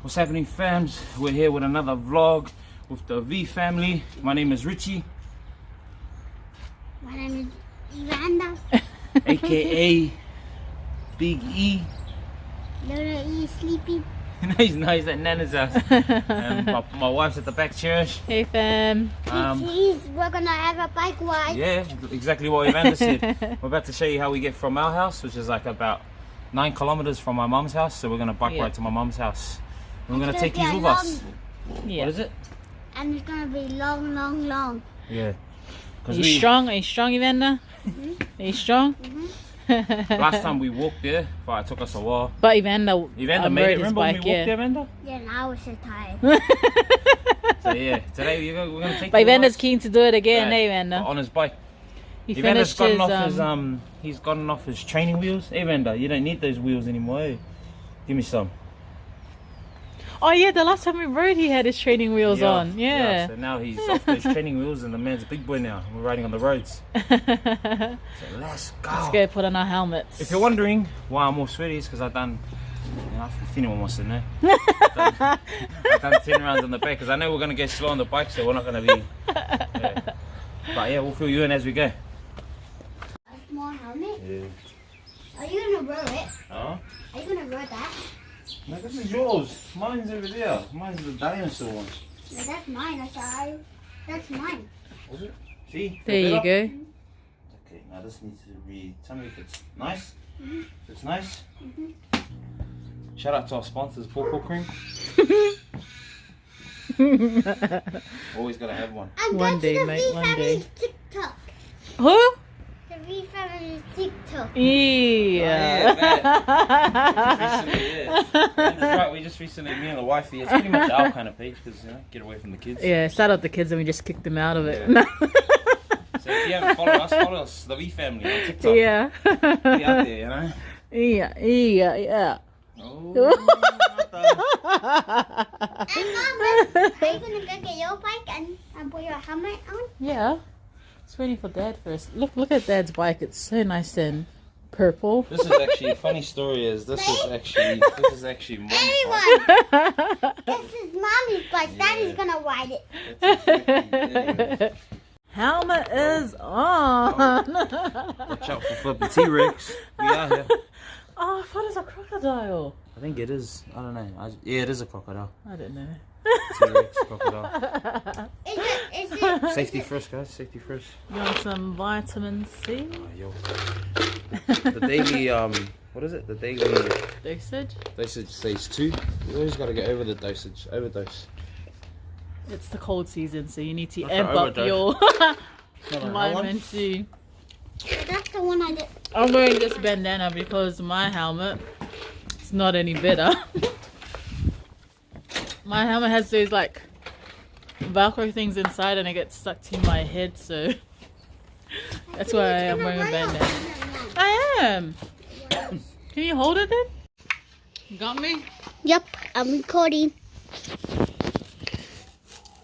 What's happening, fams? We're here with another vlog with the Vee family. My name is Richie. My name is Evander. AKA Big E. Little E sleeping. No, he's at Nana's house. My wife's at the back, Cherish. Hey fam. We're gonna have a bike ride. Yeah, exactly what Evander said. We're about to show you how we get from our house, which is like about 9 kilometers from my mum's house. So we're gonna bike ride to my mum's house. And we're gonna take these with us. Yeah. What is it? And it's gonna be long, long, long. Yeah. Are you strong? Are you strong, Evander? Are you strong? Last time we walked there, but it took us a while. But Evander made it. Remember when we walked there, Evander? Yeah, now I was so tired. So yeah, today we're gonna take. But Evander's keen to do it again, eh, Evander? On his bike. He Evander's finished gotten his he's gotten off his training wheels. Hey, Evander, you don't need those wheels anymore. Eh? Give me some. Oh yeah, the last time we rode, he had his training wheels on. Yeah. So now he's off those training wheels, and the man's a big boy now. We're riding on the roads. So let's go. Let's go put on our helmets. If you're wondering why I'm all sweaty, it's because I've done. I've seen almost in there. I've done 10 rounds on the bike because I know we're gonna get slow on the bike, so we're not gonna be. Yeah. But yeah, we'll fill you in as we go. More helmet? Yeah. Are you gonna row it? Huh? Are you gonna row that? No, this is yours. Mine's over there. Mine's the dinosaur one. No, that's mine. That's mine. Was it? See? There you go. Okay, now this needs to be. Tell me if it's nice. If it's nice. Shout out to our sponsors, Paw Cream. Always gotta have one. I'm One going day, to the mate, Vee one Family's day. TikTok. Who? The Vee Family's TikTok. Yeah. That's right. We just recently, me and the wifey. It's pretty much our kind of page because get away from the kids. Yeah, shout out the kids and we just kicked them out of it. Yeah. So if you haven't followed us, follow us, the Vee Family on TikTok. Yeah. Be out there, you know. Yeah. Oh, not done. And Mom, are you gonna go get your bike and put your helmet on? Yeah. It's waiting for Dad first. Look at Dad's bike. It's so nice and purple. This is actually a funny story. This is actually my Everyone, this is Mommy's bike. Daddy's gonna ride it. Helmet is on. Watch out for flipping T-Rex. We out here. Oh, I thought it was a crocodile. I think it is. I don't know. Yeah, it is a crocodile. I don't know. T-Rex crocodile. Is it? Safety first, guys. Safety first. You want some vitamin C? Oh, yo. The daily what is it? The daily Dosage? says 2. You always gotta get over the dosage. Overdose. It's the cold season, so you need to That's amp an up your Not vitamin C. That's the one I did. I'm wearing this bandana because my helmet is not any better. My helmet has those like Velcro things inside and it gets stuck to my head, so that's why I'm wearing a bandana. I am. Can you hold it then? You got me? Yep, I'm recording.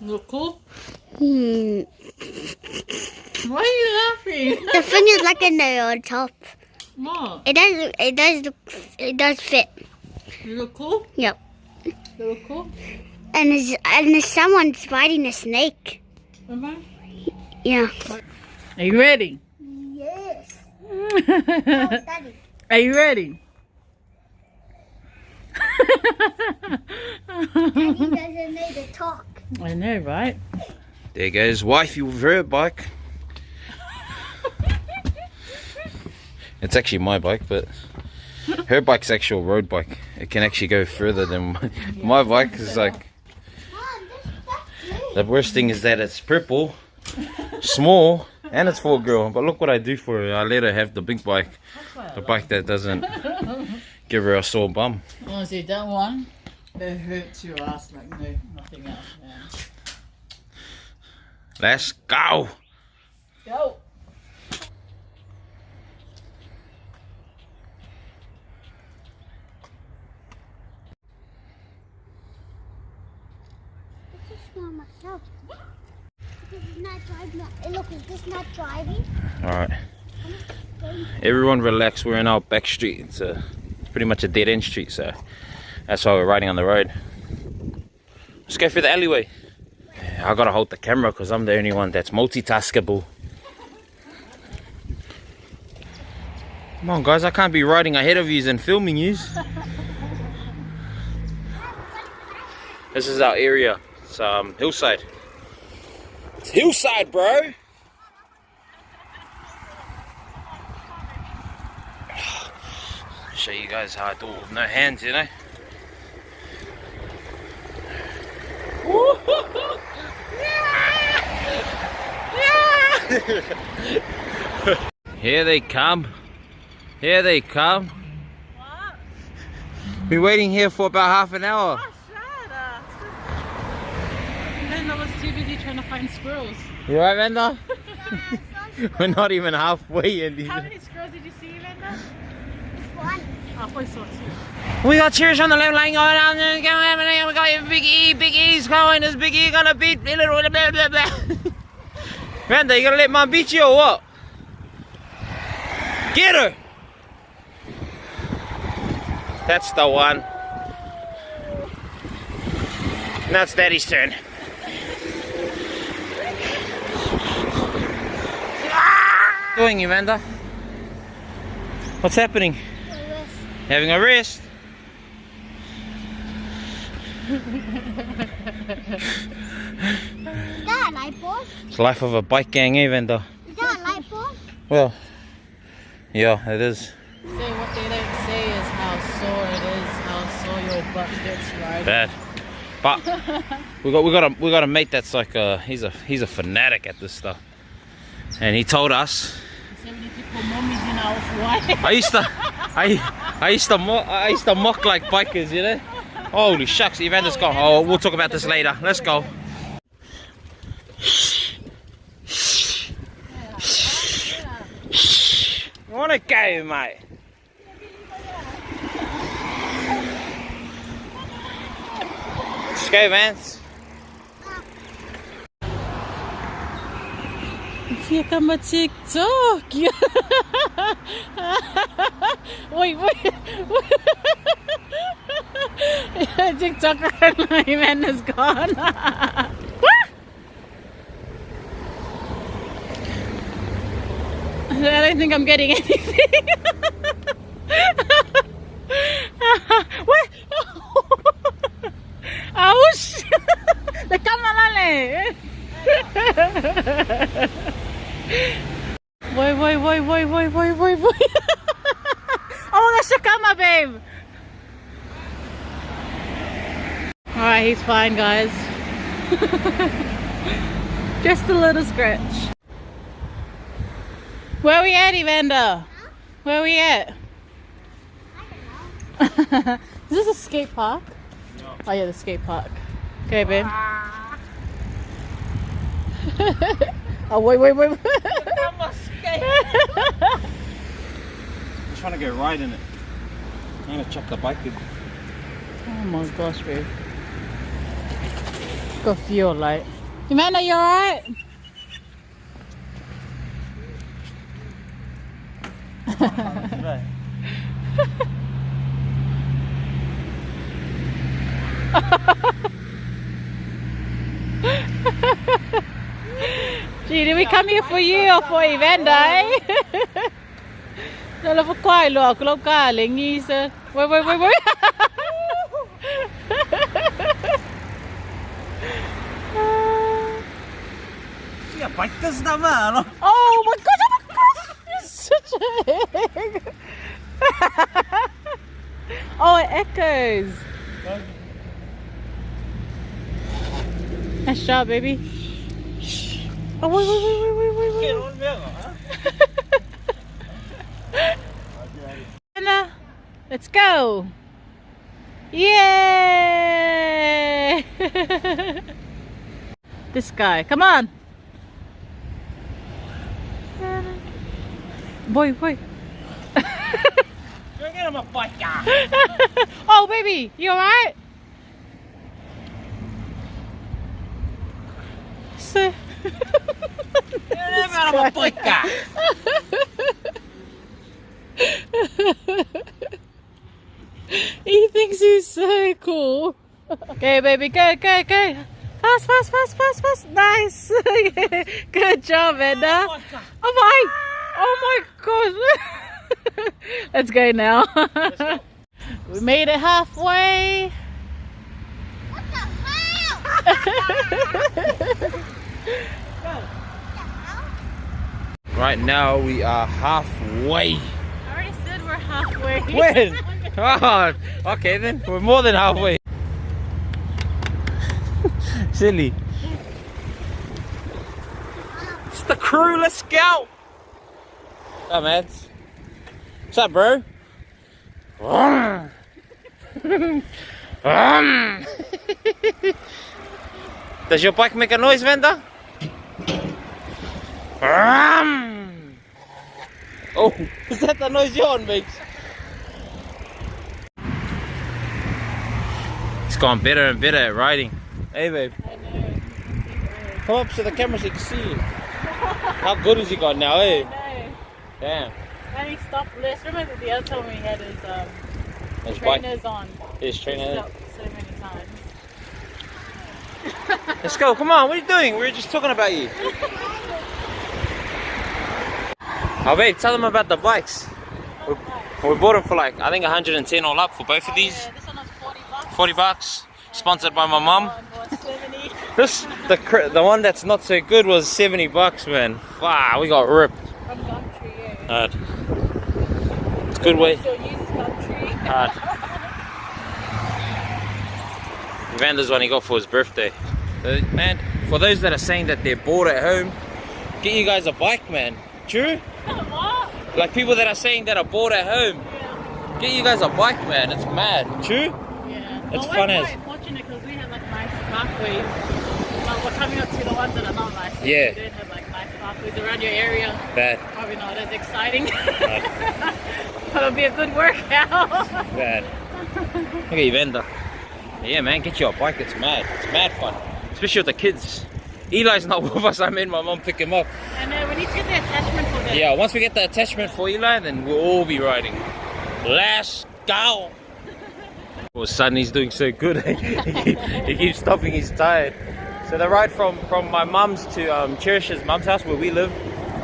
Look cool? The Why are you laughing? thing is like in the on top. What? It does fit. You look cool? Yep. You look cool? And there's someone's fighting a snake. Am I? Yeah. Are you ready? Yes. Are you ready? Daddy doesn't need to talk. I know, right? There goes wifey with her bike. It's actually my bike, but her bike's actual road bike. It can actually go further than my bike. Is like the worst thing is that it's purple, small, and it's for a girl. But look what I do for her. I let her have the big bike, the bike that doesn't give her a sore bum. Honestly, that one, it hurts your ass like nothing else, man. Let's go. Go. This is not myself. This is not driving. Look, is this not driving? Alright. Everyone relax. We're in our back street. It's pretty much a dead end street, so that's why we're riding on the road. Let's go through the alleyway. I gotta hold the camera because I'm the only one that's multitaskable. Come on guys, I can't be riding ahead of yous and filming yous. This is our area. It's hillside. It's hillside, bro. Show you guys how I do it with no hands, you know. Here they come. Here they come. What? Been waiting here for about half an hour. Oh, shut up. And then I was too busy trying to find squirrels. You right, Vanda? We're not even halfway in. How many squirrels did you see, Linda? One. I thought saw two. We got cheers on the left lane going on. We got Big E's going. Is Big E gonna beat little blah blah blah? Vanda, you gonna let Mum beat you or what? Get her! That's the one. Now it's Daddy's turn. Doing you, Vanda? What's happening? Having a rest. Is that a light bulb? It's the life of a bike gang, eh, Vanda? Is that a light bulb? Well, yeah, it is. Say what they don't say is how sore it is, how sore your butt gets, right? Bad. But we got a mate that's like he's a fanatic at this stuff, and he told us. So we need to put mummies in our off-white. I used to mock like bikers, you know. Holy shucks, Evander's gone. Oh, we'll talk about this later. Let's go. You wanna go, mate? Let's go, Vance. Hier kan maar TikTok. Wait. TikTok man is gone. I don't think I'm getting anything. What? Ouch! The camera le. Wait. Oh my gosh, the camera, babe. Alright, he's fine, guys. Just a little scratch. Where are we at, Evander? Where are we at? I don't know. Is this a skate park? No. Oh yeah, the skate park. Okay, babe. Oh, wait. I'm trying to get right in it. I'm gonna chuck the bike in. Oh my gosh, babe. Got fuel light. Amanda, you alright? Gee, did we come here for you or for Evander, eh? Nó phải quay lọ cái lông cá lên nghi sơ. Wait. Yeah, bike does that, man. Oh my gosh! You're such a egg. Oh, it echoes. Nice shot, baby. Oh, wait. Anna, let's go. Yay! This guy, come on. Boy. Go get him a bike. Oh, baby, you alright? So... He thinks he's so cool. Okay, baby, go, go, go. Fast, fast, fast, fast, fast. Nice. Good job, Edna. Oh my. Oh my gosh. Let's go now. Let's go. We made it halfway. What the hell? Right now we are halfway. I already said we're halfway. When? Oh, okay then. We're more than halfway. Silly. It's the crew. Let's go. What's up, man? What's up, bro? Does your bike make a noise, Vanda? Oh, is that the noise your one makes? It's gone better and better at riding. Hey, babe. I know. Come up to the camera so you can see it. How good has he got now, eh? I know. Damn. And he stopped less. Remember the other time we had his His bike. trainers on. His trainer. Stopped so many times. Let's go, come on, what are you doing? We were just talking about you. Oh, babe, tell them about the bikes. We bought them for like, I think 110 all up for both of these. Yeah, this one was $40. 40 bucks. Sponsored by my mum. One was 70. The one that's not so good was 70 bucks, man. Wow, we got ripped. From Gumtree, yeah. Hard. It's a good way. Still uses Gumtree. Hard. Vander's one he got for his birthday. So, man, for those that are saying that they're bored at home, get you guys a bike, man. True? What? Like people that are saying that are bored at home, Yeah. get you guys a bike, man. It's mad. True? Yeah. It's Well, fun we're as. quite fortunate because we have like nice pathways. Well, we're coming up to the ones that are not nice. Yeah. We don't have like nice pathways around your area. Bad. Probably not as exciting. But it'll be a good workout. Bad. Look at you, Vanda. Yeah, man, get you a bike. It's mad. It's mad fun. Especially with the kids. Eli's not with us. I made my mum pick him up. And we need to get the attachment for that. Yeah, once we get the attachment for Eli, then we'll all be riding. Let's go! Well, Sonny's doing so good. He keeps stopping, he's tired. So the ride from my mum's to Cherish's mum's house where we live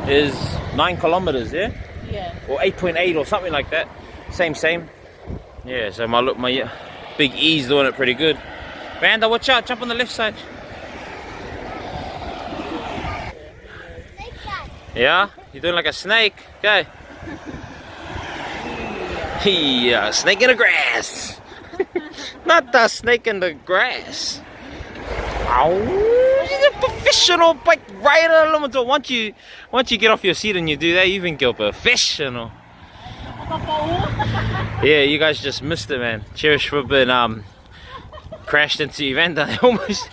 is 9 kilometers, yeah? Yeah. Or 8.8 or something like that. Same. Yeah, so my big E's doing it pretty good. Vanda, watch out, jump on the left side. Yeah? You're doing like a snake. Okay. Yeah, snake in the grass. Not the snake in the grass. Ow. He's a professional bike rider. Once you get off your seat and you do that, you think you're professional. Yeah, you guys just missed it, man. Cherish Ribbon crashed into Evander almost.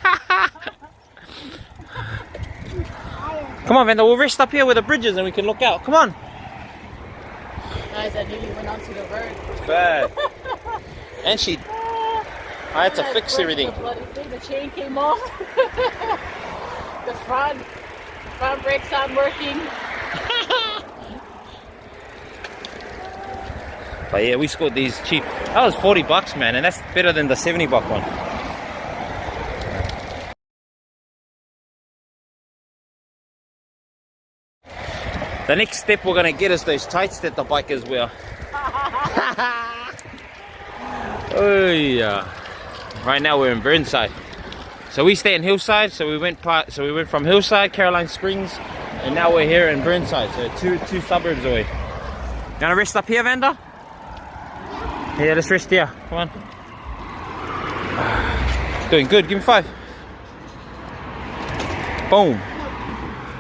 Come on, Vanda, we'll rest up here where the bridge is and we can look out. Come on. Guys, I nearly went onto the road. Bad. And I had to fix everything. The bloody thing, the chain came off. the front brakes aren't working. But yeah, we scored these cheap. That was 40 bucks, man, and that's better than the 70 buck one. The next step we're gonna get is those tights that the bikers wear. Oh yeah. Right now we're in Burnside. So we stay in Hillside. So we went from Hillside, Caroline Springs, and now we're here in Burnside. So two suburbs away. You wanna rest up here, Vanda? Yeah, let's rest here. Come on. Doing good. Give me 5. Boom.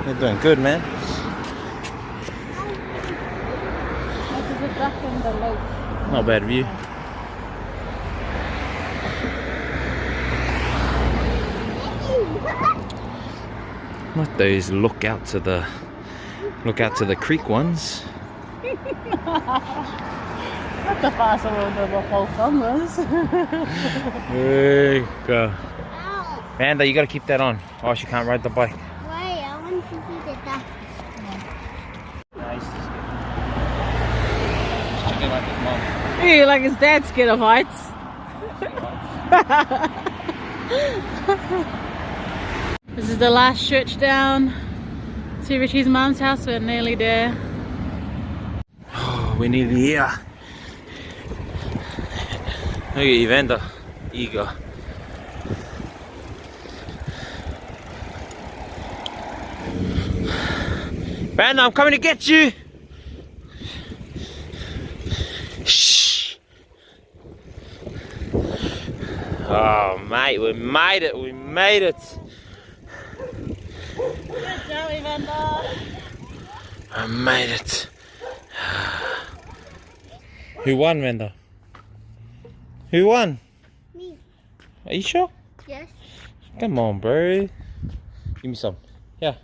You're doing good, man. Not bad view. Not those look out to the creek ones. Not the fast one, the whole thumbers. There you go. Ow. Vanda, you gotta keep that on, or else you can't ride the bike. Wait, I want to see the duck. Nice. Checking like his mom. Hey, like his dad's scared of heights. This is the last stretch down to Richie's mum's house. We're nearly there. Oh, we're nearly here. Look at Evander, eager. Brandon, I'm coming to get you. Shh. Oh, mate, we made it. We made it. Good job, Evander. I made it. Who won, Vanda? Who won? Me. Are you sure? Yes. Come on, bro. Give me some. Yeah.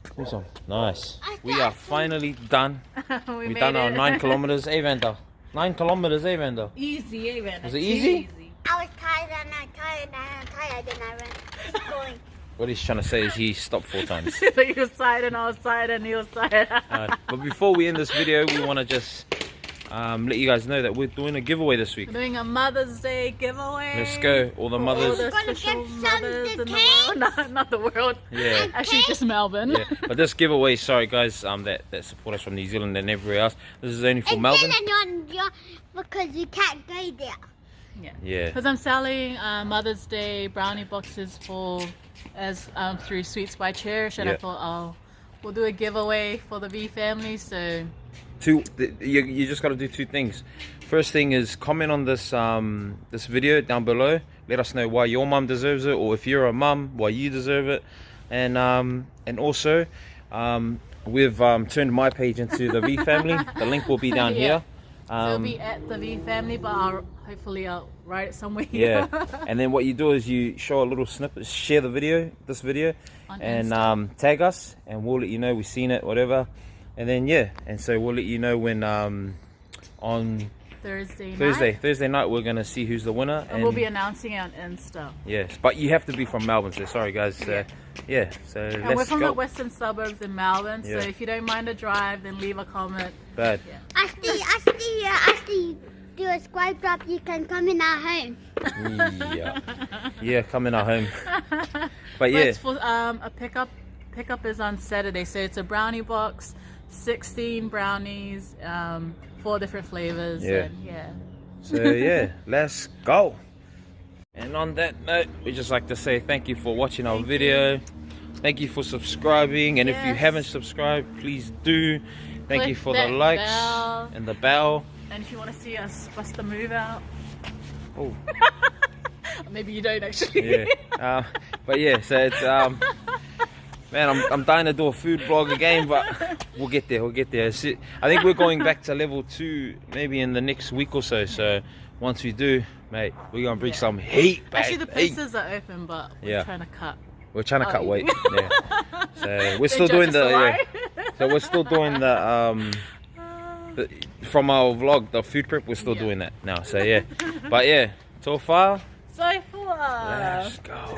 Give me some. Nice. We are finally done. We've done our 9 kilometers. Hey, Vanda. 9 kilometers, hey, Vanda. Easy, Evander. Was it easy? I was tired and I tired and I'm tired and I ran. Keep going. What he's trying to say is he stopped 4 times. So he was tired and I was tired and he was tired. But before we end this video, we want to just let you guys know that we're doing a giveaway this week. We're doing a Mother's Day giveaway. Let's go, all the mothers. All the special mothers in the world. Not the world. Yeah. Actually, just Melbourne. Yeah. But this giveaway, sorry guys, that support us from New Zealand and everywhere else. This is only for Melbourne. Because you can't go there. Yeah. Because I'm selling Mother's Day brownie boxes through Sweets by Cherish, and I thought we'll do a giveaway for the Vee family. So you just got to do 2 things. First thing is comment on this this video down below. Let us know why your mum deserves it, or if you're a mum, why you deserve it. And also we've turned my page into the Vee family. The link will be down here. So it'll be at the Vee family, but hopefully I'll write it somewhere. Yeah. And then what you do is you show a little snippet, share the video, on and Insta. tag us, and we'll let you know we've seen it, whatever. And then and so we'll let you know when on Thursday night we're gonna see who's the winner, and we'll be announcing it on Insta. Yes, but you have to be from Melbourne, so sorry guys. So and we're from the western suburbs in Melbourne, so Yeah. if you don't mind a drive, then leave a comment. Bad. Actually, do a squad drop. You can come in our home. Yeah, come in our home. But It's for a pickup. Pickup is on Saturday, so it's a brownie box, 16 brownies, 4 different flavors. Yeah. And So let's go. And on that note, we just like to say thank you for watching our video. Thank you for subscribing, and if you haven't subscribed, please do. Thank you for the likes and the bell. And if you want to see us bust the move out, oh, maybe you don't actually. But so it's man, I'm dying to do a food vlog again, but we'll get there. I think we're going back to level 2 maybe in the next week or so. So once we do, mate, we're gonna bring some heat back. Actually, the places are open, but we're trying to cut. We're trying to cut weight. So we're still doing So we're still doing the from our vlog, the food prep. We're still doing that now. So but so far, So far. let's go.